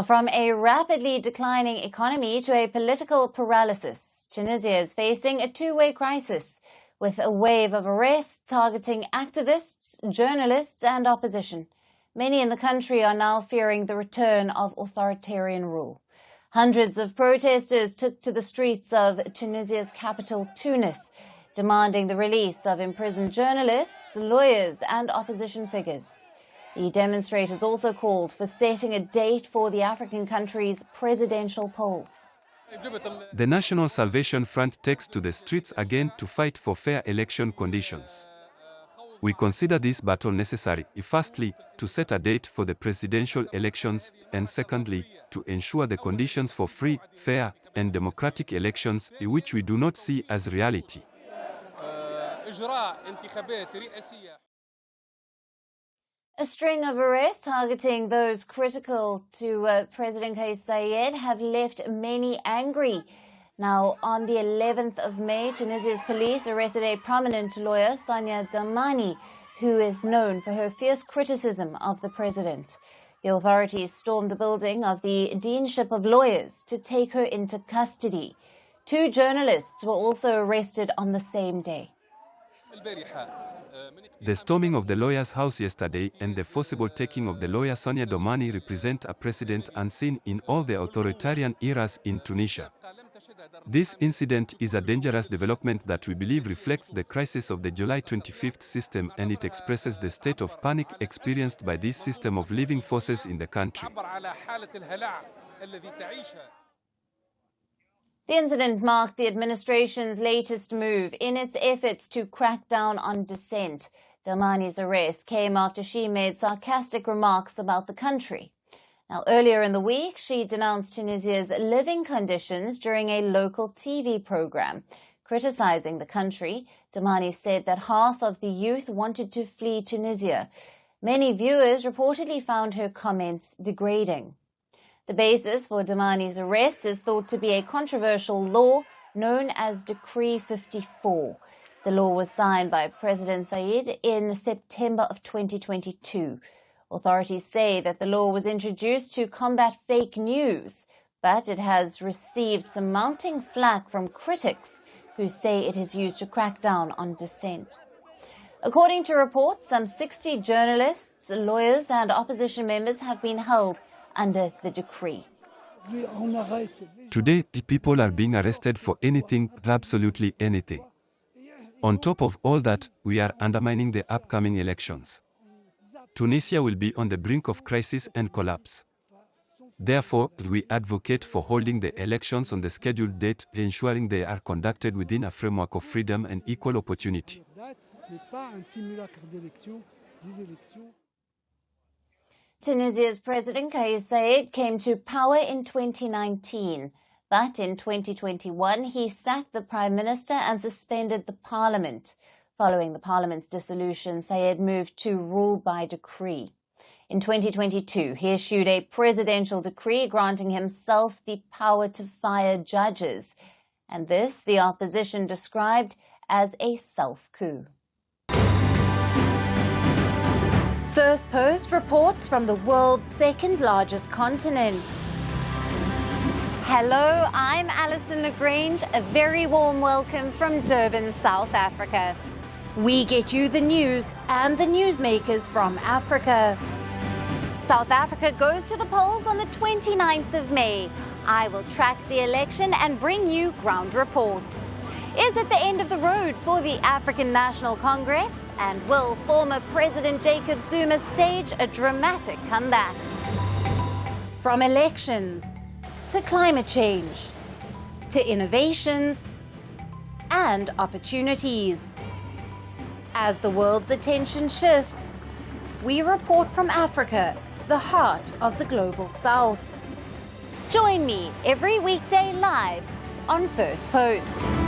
From a rapidly declining economy to a political paralysis, Tunisia is facing a two-way crisis, with a wave of arrests targeting activists, journalists and opposition. Many in the country are now fearing the return of authoritarian rule. Hundreds of protesters took to the streets of Tunisia's capital, Tunis, demanding the release of imprisoned journalists, lawyers and opposition figures. The demonstrators also called for setting a date for the African country's presidential polls. The National Salvation Front takes to the streets again to fight for fair election conditions. We consider this battle necessary, firstly, to set a date for the presidential elections, and secondly, to ensure the conditions for free, fair, and democratic elections, which we do not see as reality. A string of arrests targeting those critical to President Kais Saied have left many angry. Now, on the 11th of May, Tunisia's police arrested a prominent lawyer, Sonia Dahmani, who is known for her fierce criticism of the president. The authorities stormed the building of the Deanship of Lawyers to take her into custody. Two journalists were also arrested on the same day. The storming of the lawyer's house yesterday and the forcible taking of the lawyer Sonia Dahmani represent a precedent unseen in all the authoritarian eras in Tunisia. This incident is a dangerous development that we believe reflects the crisis of the July 25th system, and it expresses the state of panic experienced by this system of living forces in the country. The incident marked the administration's latest move in its efforts to crack down on dissent. Dahmani's arrest came after she made sarcastic remarks about the country. Now, earlier in the week, she denounced Tunisia's living conditions during a local TV program. Criticizing the country, Dahmani said that half of the youth wanted to flee Tunisia. Many viewers reportedly found her comments degrading. The basis for Dahmani's arrest is thought to be a controversial law known as Decree 54. The law was signed by President Saied in September of 2022. Authorities say that the law was introduced to combat fake news, but it has received some mounting flack from critics who say it is used to crack down on dissent. According to reports, some 60 journalists, lawyers and opposition members have been held under the decree. Today, people are being arrested for anything, absolutely anything. On top of all that, we are undermining the upcoming elections. Tunisia will be on the brink of crisis and collapse. Therefore, we advocate for holding the elections on the scheduled date, ensuring they are conducted within a framework of freedom and equal opportunity. Tunisia's President Kais Saied came to power in 2019, but in 2021 he sacked the Prime Minister and suspended the Parliament. Following the Parliament's dissolution, Saied moved to rule by decree. In 2022, he issued a presidential decree granting himself the power to fire judges, and this the opposition described as a self-coup. Firstpost reports from the world's second-largest continent. Hello, I'm Alison LaGrange. A very warm welcome from Durban, South Africa. We get you the news and the newsmakers from Africa. South Africa goes to the polls on the 29th of May. I will track the election and bring you ground reports. Is it the end of the road for the African National Congress? And will former President Jacob Zuma stage a dramatic comeback? From elections to climate change to innovations and opportunities. As the world's attention shifts, we report from Africa, the heart of the global South. Join me every weekday live on Firstpost.